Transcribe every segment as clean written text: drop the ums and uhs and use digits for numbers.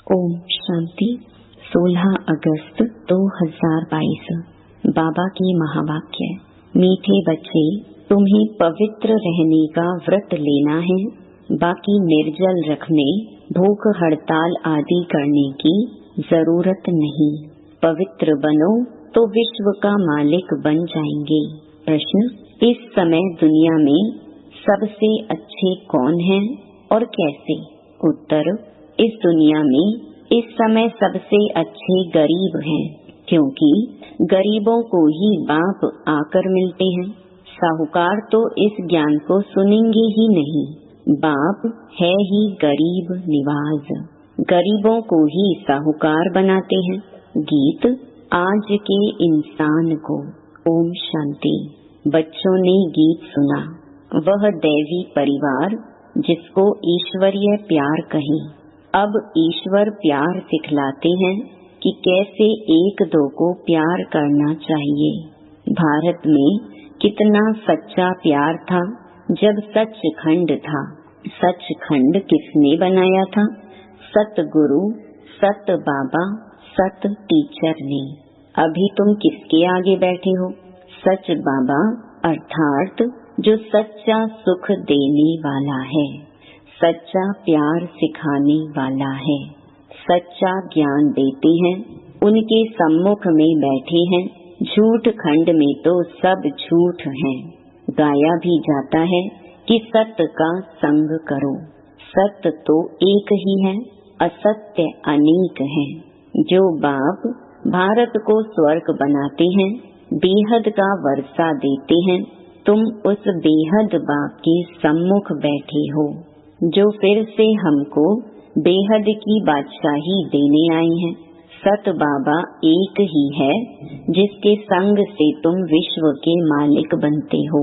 ओम शांति। 16 अगस्त 2022। बाबा की महावाक्य। मीठे बच्चे, तुम्हें पवित्र रहने का व्रत लेना है। बाकी निर्जल रखने, भूख हड़ताल आदि करने की जरूरत नहीं। पवित्र बनो तो विश्व का मालिक बन जाएंगे। प्रश्न: इस समय दुनिया में सबसे अच्छे कौन हैं और कैसे? उत्तर: इस दुनिया में इस समय सबसे अच्छे गरीब हैं, क्योंकि गरीबों को ही बाप आकर मिलते हैं। साहूकार तो इस ज्ञान को सुनेंगे ही नहीं। बाप है ही गरीब निवाज, गरीबों को ही साहूकार बनाते हैं। गीत आज के इंसान को। ओम शांति। बच्चों ने गीत सुना। वह दैवी परिवार जिसको ईश्वरीय प्यार कहें। अब ईश्वर प्यार सिखलाते हैं कि कैसे एक दो को प्यार करना चाहिए। भारत में कितना सच्चा प्यार था जब सचखंड था। सचखंड किसने बनाया था? सतगुरु, सत बाबा, सत टीचर ने। अभी तुम किसके आगे बैठे हो? सच बाबा, अर्थात जो सच्चा सुख देने वाला है, सच्चा प्यार सिखाने वाला है, सच्चा ज्ञान देते हैं। उनके सम्मुख में बैठे हैं। झूठ खंड में तो सब झूठ हैं। गाया भी जाता है कि सत्य का संग करो। सत्य तो एक ही है, असत्य अनेक हैं। जो बाप भारत को स्वर्ग बनाते हैं, बेहद का वर्षा देते हैं, तुम उस बेहद बाप के सम्मुख बैठे हो, जो फिर से हमको बेहद की बादशाही देने आए हैं। सत बाबा एक ही है, जिसके संग से तुम विश्व के मालिक बनते हो।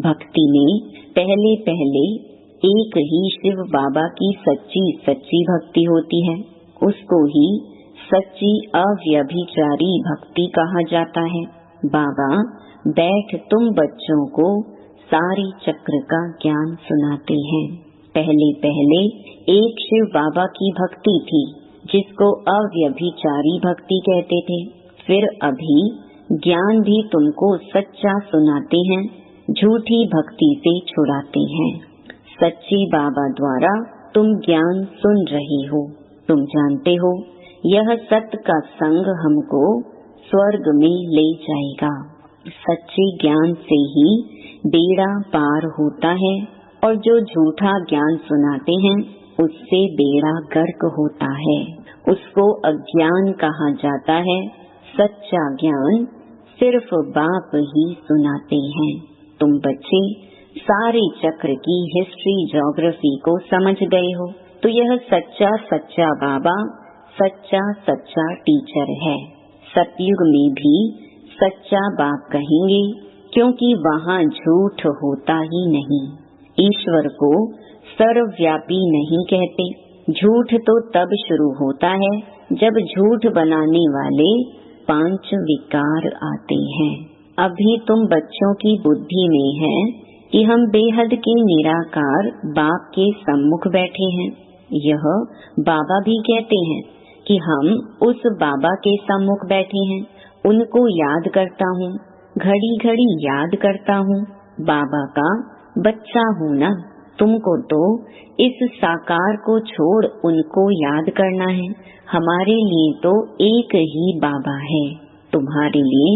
भक्ति में पहले पहले एक ही शिव बाबा की सच्ची सच्ची भक्ति होती है। उसको ही सच्ची अव्यभिचारी भक्ति कहा जाता है। बाबा बैठ तुम बच्चों को सारी चक्र का ज्ञान सुनाते हैं। पहले पहले एक शिव बाबा की भक्ति थी, जिसको अव्यभिचारी भक्ति कहते थे। फिर अभी ज्ञान भी तुमको सच्चा सुनाते हैं, झूठी भक्ति से छुड़ाते हैं। सच्चे बाबा द्वारा तुम ज्ञान सुन रहे हो। तुम जानते हो यह सत्य का संग हमको स्वर्ग में ले जाएगा। सच्चे ज्ञान से ही बेड़ा पार होता है, और जो झूठा ज्ञान सुनाते हैं उससे बेड़ा गर्क होता है। उसको अज्ञान कहा जाता है। सच्चा ज्ञान सिर्फ बाप ही सुनाते हैं। तुम बच्चे सारे चक्र की हिस्ट्री ज्योग्राफी को समझ गए हो, तो यह सच्चा सच्चा बाबा, सच्चा सच्चा टीचर है। सतयुग में भी सच्चा बाप कहेंगे, क्योंकि वहाँ झूठ होता ही नहीं। ईश्वर को सर्वव्यापी नहीं कहते। झूठ तो तब शुरू होता है जब झूठ बनाने वाले 5 विकार आते हैं। अभी तुम बच्चों की बुद्धि में है कि हम बेहद के निराकार बाप के सम्मुख बैठे हैं। यह बाबा भी कहते हैं कि हम उस बाबा के सम्मुख बैठे हैं। उनको याद करता हूँ, घड़ी घड़ी याद करता हूँ। बाबा का बच्चा हूँ ना। तुमको तो इस साकार को छोड़ उनको याद करना है। हमारे लिए तो एक ही बाबा है। तुम्हारे लिए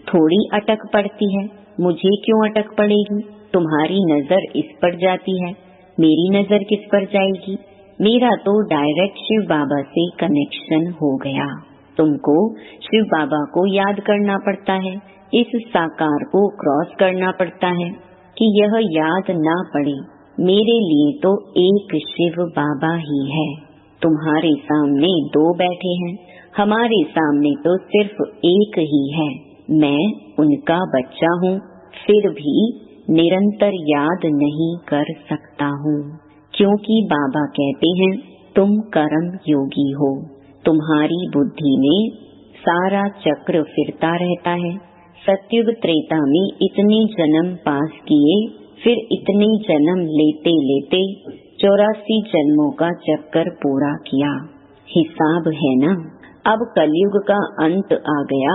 थोड़ी अटक पड़ती है। मुझे क्यों अटक पड़ेगी? तुम्हारी नजर इस पर जाती है, मेरी नजर किस पर जाएगी? मेरा तो डायरेक्ट शिव बाबा से कनेक्शन हो गया। तुमको शिव बाबा को याद करना पड़ता है, इस साकार को क्रॉस करना पड़ता है कि यह याद ना पड़े। मेरे लिए तो एक शिव बाबा ही है। तुम्हारे सामने 2 बैठे हैं, हमारे सामने तो सिर्फ एक ही है। मैं उनका बच्चा हूँ, फिर भी निरंतर याद नहीं कर सकता हूँ, क्योंकि बाबा कहते हैं तुम कर्म योगी हो। तुम्हारी बुद्धि में सारा चक्र फिरता रहता है। सतयुग त्रेता में इतने जन्म पास किए, फिर इतने जन्म लेते लेते 84 जन्मों का चक्कर पूरा किया। हिसाब है ना। अब कलयुग का अंत आ गया,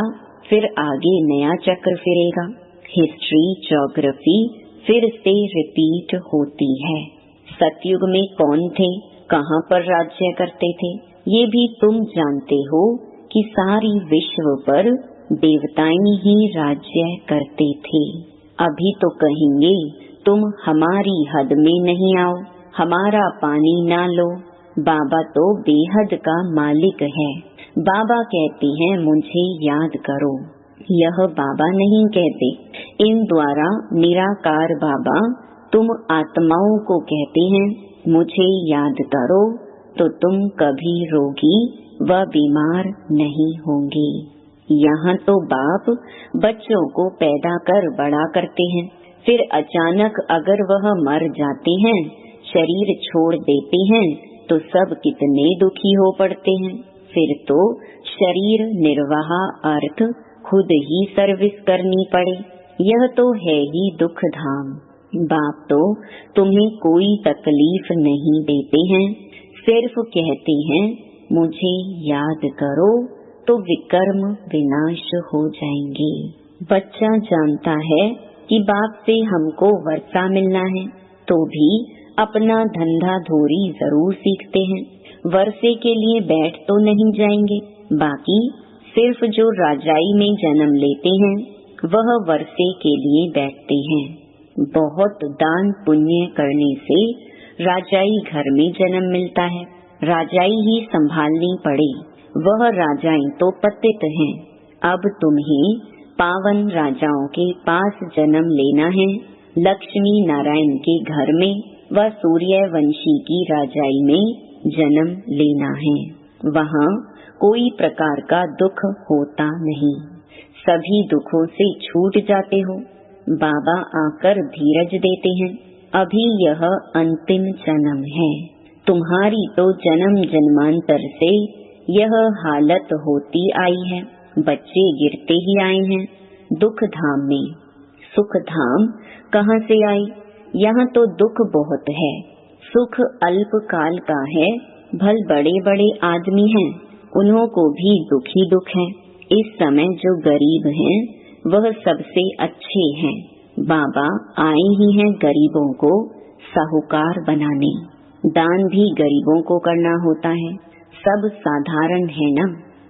फिर आगे नया चक्र फिरेगा। हिस्ट्री, ज्योग्राफी फिर से रिपीट होती है। सतयुग में कौन थे, कहाँ पर राज्य करते थे, ये भी तुम जानते हो कि सारी विश्व पर देवताएं ही राज्य करते थे। अभी तो कहेंगे तुम हमारी हद में नहीं आओ, हमारा पानी ना लो। बाबा तो बेहद का मालिक है। बाबा कहते हैं मुझे याद करो। यह बाबा नहीं कहते, इन द्वारा निराकार बाबा तुम आत्माओं को कहते हैं मुझे याद करो, तो तुम कभी रोगी व बीमार नहीं होंगे। यहाँ तो बाप बच्चों को पैदा कर बड़ा करते हैं, फिर अचानक अगर वह मर जाते हैं, शरीर छोड़ देते हैं, तो सब कितने दुखी हो पड़ते हैं। फिर तो शरीर निर्वाह अर्थ खुद ही सर्विस करनी पड़े। यह तो है ही दुख धाम। बाप तो तुम्हें कोई तकलीफ नहीं देते हैं, सिर्फ कहते हैं मुझे याद करो, तो विकर्म विनाश हो जाएंगे। बच्चा जानता है कि बाप से हमको वर्षा मिलना है, तो भी अपना धंधा धोरी जरूर सीखते हैं। वर्षे के लिए बैठ तो नहीं जाएंगे, बाकी सिर्फ जो राजाई में जन्म लेते हैं वह वर्षे के लिए बैठते हैं। बहुत दान पुण्य करने से राजाई घर में जन्म मिलता है, राजाई ही संभालनी पड़े। वह राजाएं तो पतित हैं। अब तुम्हें पावन राजाओं के पास जन्म लेना है। लक्ष्मी नारायण के घर में व सूर्यवंशी की राजाई में जन्म लेना है। वहाँ कोई प्रकार का दुख होता नहीं, सभी दुखों से छूट जाते हो। बाबा आकर धीरज देते हैं, अभी यह अंतिम जन्म है। तुम्हारी तो जन्म जन्मांतर से यह हालत होती आई है, बच्चे गिरते ही आए हैं दुख धाम में। सुख धाम कहाँ से आई? यहाँ तो दुख बहुत है। सुख अल्प काल का है, भल बड़े बड़े आदमी हैं, उन्हों को भी दुख ही दुख है। इस समय जो गरीब हैं वह सबसे अच्छे हैं। बाबा आए ही हैं गरीबों को साहूकार बनाने। दान भी गरीबों को करना होता है, सब साधारण है ना।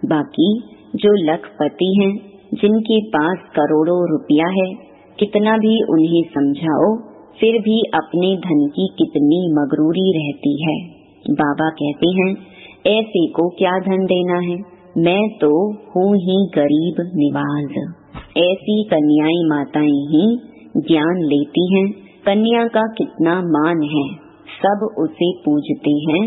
बाकी जो लखपति हैं, जिनके पास करोड़ों रुपया है, कितना भी उन्हें समझाओ फिर भी अपने धन की कितनी मगरूरी रहती है। बाबा कहते हैं ऐसे को क्या धन देना है, मैं तो हूँ ही गरीब निवाज। ऐसी कन्याएं माताएं ही ज्ञान लेती हैं। कन्या का कितना मान है, सब उसे पूजते हैं,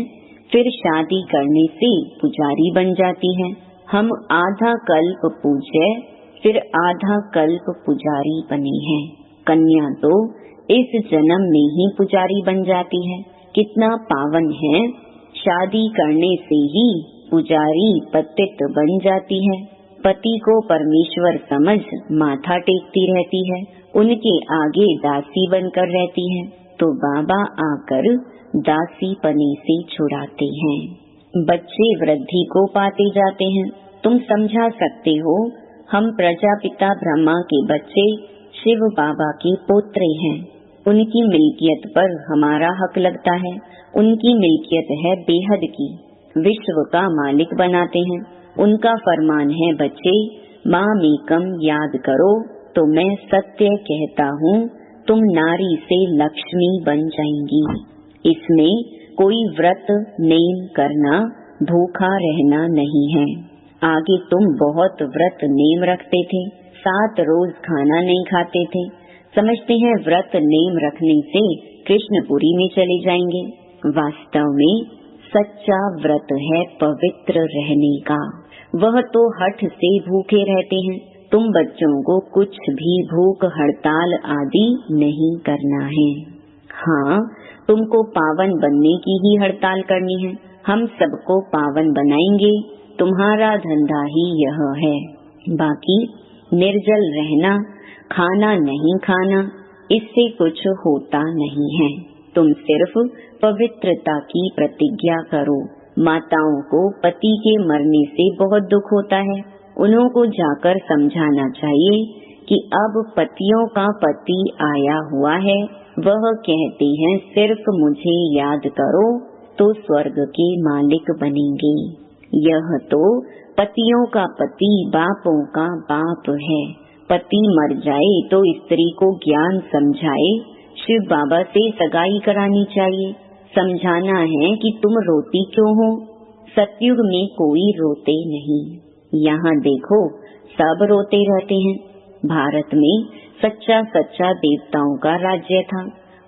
फिर शादी करने से पुजारी बन जाती है। हम आधा कल्प पूज्य फिर आधा कल्प पुजारी बने हैं। कन्या तो इस जन्म में ही पुजारी बन जाती है। कितना पावन है, शादी करने से ही पुजारी पतित बन जाती है। पति को परमेश्वर समझ माथा टेकती रहती है, उनके आगे दासी बनकर रहती है, तो बाबा आकर दासी पने से छुड़ाते हैं। बच्चे वृद्धि को पाते जाते हैं। तुम समझा सकते हो, हम प्रजापिता ब्रह्मा के बच्चे शिव बाबा के पोत्रे हैं। उनकी मिल्कियत पर हमारा हक लगता है। उनकी मिल्कियत है बेहद की, विश्व का मालिक बनाते हैं। उनका फरमान है बच्चे मामेकम याद करो, तो मैं सत्य कहता हूँ तुम नारी से लक्ष्मी बन जाएंगी। इसमें कोई व्रत नेम करना, भूखा रहना नहीं है। आगे तुम बहुत व्रत नेम रखते थे, 7 रोज खाना नहीं खाते थे, समझते हैं व्रत नेम रखने से कृष्णपुरी में चले जाएंगे। वास्तव में सच्चा व्रत है पवित्र रहने का। वह तो हठ से भूखे रहते हैं। तुम बच्चों को कुछ भी भूख हड़ताल आदि नहीं करना है। हाँ, तुमको पावन बनने की ही हड़ताल करनी है। हम सबको पावन बनाएंगे, तुम्हारा धंधा ही यह है। बाकी निर्जल रहना, खाना नहीं खाना, इससे कुछ होता नहीं है। तुम सिर्फ पवित्रता की प्रतिज्ञा करो, माताओं को पति के मरने से बहुत दुख होता है। उन्हों को जाकर समझाना चाहिए कि अब पतियों का पति आया हुआ है, वह कहते हैं सिर्फ मुझे याद करो तो स्वर्ग के मालिक बनेंगे। यह तो पतियों का पति बापों का बाप है। पति मर जाए तो स्त्री को ज्ञान समझाए, शिव बाबा से सगाई करानी चाहिए, समझाना है कि तुम रोती क्यों हो। सतयुग में कोई रोते नहीं, यहाँ देखो सब रोते रहते हैं। भारत में सच्चा सच्चा देवताओं का राज्य था,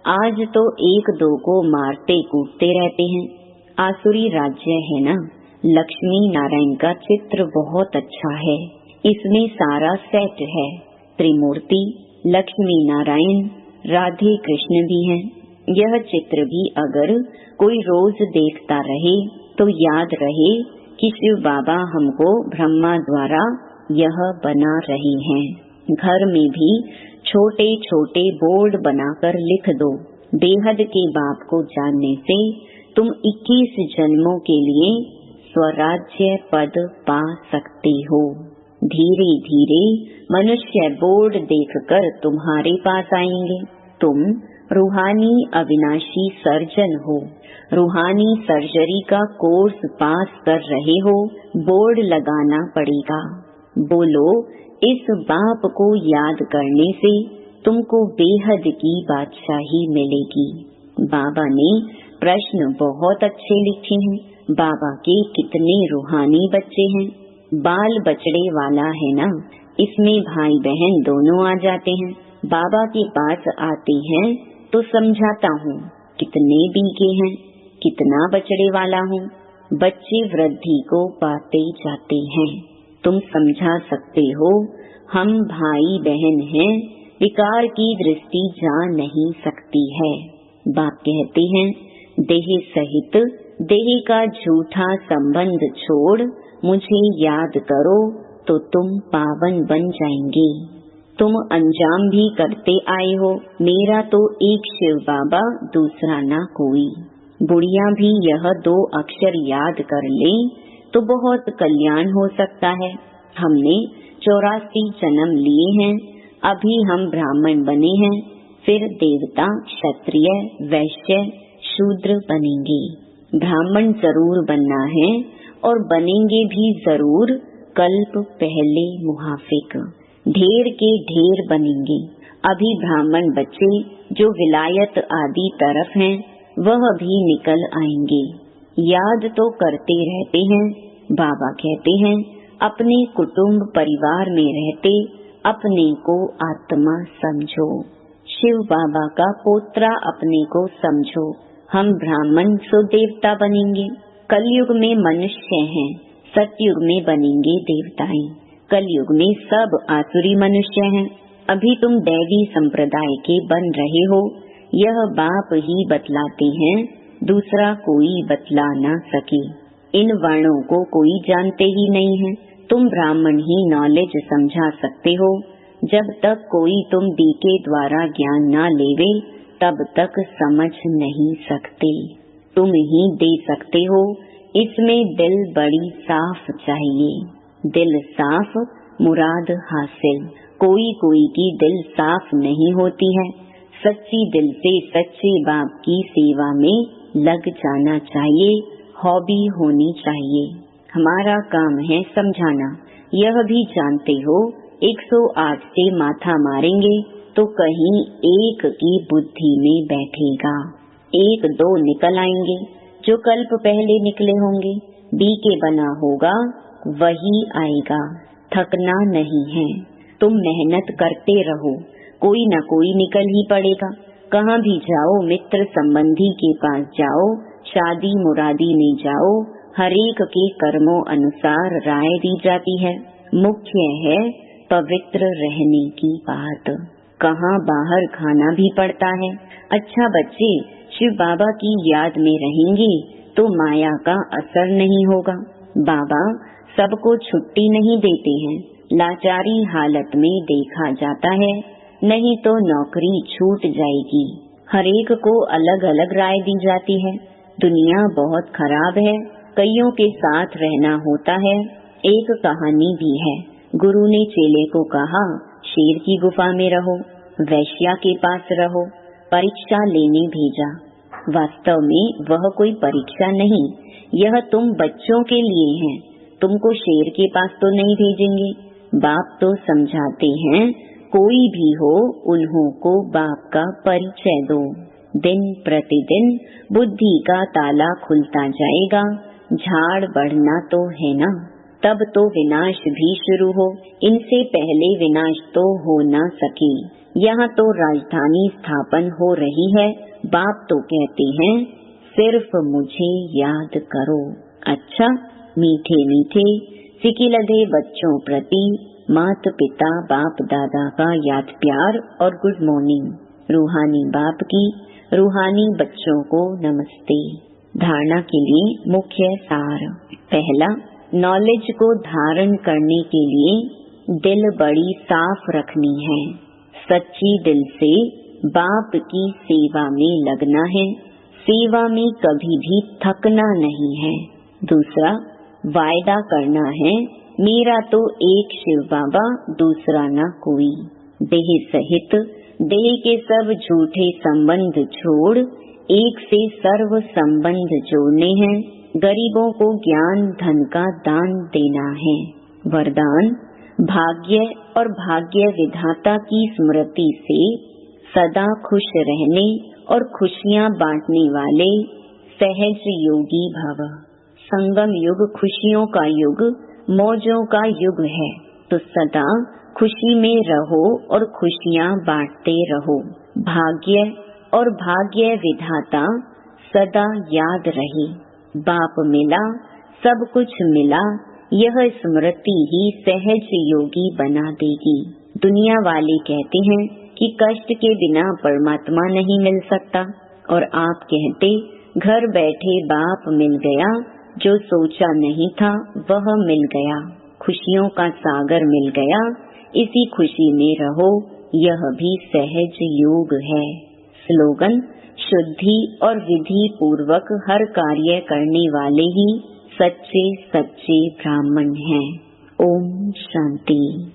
आज तो एक दो को मारते कूटते रहते हैं। आसुरी राज्य है ना। लक्ष्मी नारायण का चित्र बहुत अच्छा है, इसमें सारा सेट है। त्रिमूर्ति, लक्ष्मी नारायण, राधे कृष्ण भी हैं। यह चित्र भी अगर कोई रोज देखता रहे तो याद रहे कि शिव बाबा हमको ब्रह्मा द्वारा यह बना रहे हैं। घर में भी छोटे छोटे बोर्ड बनाकर लिख दो, बेहद के बाप को जानने से तुम 21 जन्मों के लिए स्वराज्य पद पा सकते हो। धीरे धीरे मनुष्य बोर्ड देखकर तुम्हारे पास आएंगे। तुम रूहानी अविनाशी सर्जन हो, रूहानी सर्जरी का कोर्स पास कर रहे हो, बोर्ड लगाना पड़ेगा। बोलो, इस बाप को याद करने से तुमको बेहद की बादशाही मिलेगी। बाबा ने प्रश्न बहुत अच्छे लिखे हैं। बाबा के कितने रूहानी बच्चे हैं। बाल बछड़े वाला है ना, इसमें भाई बहन दोनों आ जाते हैं। बाबा के पास आते हैं तो समझाता हूँ कितने बीके हैं, कितना बछड़े वाला हूँ। बच्चे वृद्धि को पाते जाते हैं। तुम समझा सकते हो हम भाई बहन हैं, विकार की दृष्टि जा नहीं सकती है। बाप कहते हैं देह सहित देह का झूठा संबंध छोड़ मुझे याद करो तो तुम पावन बन जाएंगे। तुम अंजाम भी करते आए हो, मेरा तो एक शिव बाबा दूसरा ना कोई। बुढ़िया भी यह 2 अक्षर याद कर ले तो बहुत कल्याण हो सकता है। हमने 84 जन्म लिए हैं, अभी हम ब्राह्मण बने हैं, फिर देवता, क्षत्रिय, वैश्य, शूद्र बनेंगे। ब्राह्मण जरूर बनना है और बनेंगे भी जरूर। कल्प पहले मुहाफिक, ढेर के ढेर बनेंगे। अभी ब्राह्मण बच्चे जो विलायत आदि तरफ हैं, वह भी निकल आएंगे। याद तो करते रहते हैं। बाबा कहते हैं अपने कुटुंब परिवार में रहते अपने को आत्मा समझो। शिव बाबा का पोत्रा अपने को समझो। हम ब्राह्मण सो देवता बनेंगे। कलयुग में मनुष्य हैं, सतयुग में बनेंगे देवताएं। कलयुग में सब आसुरी मनुष्य हैं। अभी तुम दैवी संप्रदाय के बन रहे हो, यह बाप ही बतलाते हैं, दूसरा कोई बतला ना सके। इन वर्णों को कोई जानते ही नहीं है। तुम ब्राह्मण ही नॉलेज समझा सकते हो। जब तक कोई तुम बीके द्वारा ज्ञान ना लेवे तब तक समझ नहीं सकते। तुम ही दे सकते हो। इसमें दिल बड़ी साफ चाहिए। दिल साफ मुराद हासिल। कोई कोई की दिल साफ नहीं होती है। सच्ची दिल से सच्चे बाप की सेवा में लग जाना चाहिए। हॉबी होनी चाहिए। हमारा काम है समझाना। यह भी जानते हो 108 से माथा मारेंगे तो कहीं एक की बुद्धि में बैठेगा। 1-2 निकल आएंगे जो कल्प पहले निकले होंगे। बीके बना होगा वही आएगा। थकना नहीं है। तुम मेहनत करते रहो, कोई न कोई निकल ही पड़ेगा। कहाँ भी जाओ, मित्र संबंधी के पास जाओ, शादी मुरादी में जाओ, हरेक के कर्मों अनुसार राय दी जाती है। मुख्य है पवित्र रहने की बात। कहाँ बाहर खाना भी पड़ता है। अच्छा बच्चे शिव बाबा की याद में रहेंगे तो माया का असर नहीं होगा। बाबा सबको छुट्टी नहीं देते हैं। लाचारी हालत में देखा जाता है, नहीं तो नौकरी छूट जाएगी। हरेक को अलग अलग राय दी जाती है। दुनिया बहुत खराब है। कईयों के साथ रहना होता है। एक कहानी भी है। गुरु ने चेले को कहा, शेर की गुफा में रहो, वैश्या के पास रहो, परीक्षा लेने भेजा। वास्तव में वह कोई परीक्षा नहीं, यह तुम बच्चों के लिए है। तुमको शेर के पास तो नहीं भेजेंगे। बाप तो समझाते हैं, कोई भी हो उन्हों को बाप का परिचय दो। दिन प्रतिदिन बुद्धि का ताला खुलता जाएगा। झाड़ बढ़ना तो है ना, तब तो विनाश भी शुरू हो। इनसे पहले विनाश तो हो ना सके। यहाँ तो राजधानी स्थापन हो रही है। बाप तो कहते हैं, सिर्फ मुझे याद करो। अच्छा, मीठे मीठे सिकिलधे बच्चों प्रति माता पिता बाप दादा का याद प्यार और गुड मॉर्निंग। रूहानी बाप की रूहानी बच्चों को नमस्ते। धारणा के लिए मुख्य सार। पहला, नॉलेज को धारण करने के लिए दिल बड़ी साफ रखनी है। सच्ची दिल से बाप की सेवा में लगना है। सेवा में कभी भी थकना नहीं है। दूसरा, वायदा करना है, मेरा तो एक शिव बाबा, दूसरा न कोई। देह सहित देह के सब झूठे संबंध छोड़ एक से सर्व संबंध जोड़ने हैं। गरीबों को ज्ञान धन का दान देना है। वरदान, भाग्य और भाग्य विधाता की स्मृति से सदा खुश रहने और खुशियाँ बांटने वाले सहज योगी भव। संगम युग खुशियों का युग, मौजों का युग है, तो सदा खुशी में रहो और खुशियाँ बांटते रहो। भाग्य और भाग्य विधाता सदा याद रहे। बाप मिला, सब कुछ मिला, यह स्मृति ही सहज योगी बना देगी। दुनिया वाले कहते हैं कि कष्ट के बिना परमात्मा नहीं मिल सकता, और आप कहते घर बैठे बाप मिल गया, जो सोचा नहीं था वह मिल गया। खुशियों का सागर मिल गया, इसी खुशी में रहो, यह भी सहज योग है। स्लोगन, शुद्धि और विधि पूर्वक हर कार्य करने वाले ही सच्चे सच्चे ब्राह्मण हैं। ओम शांति।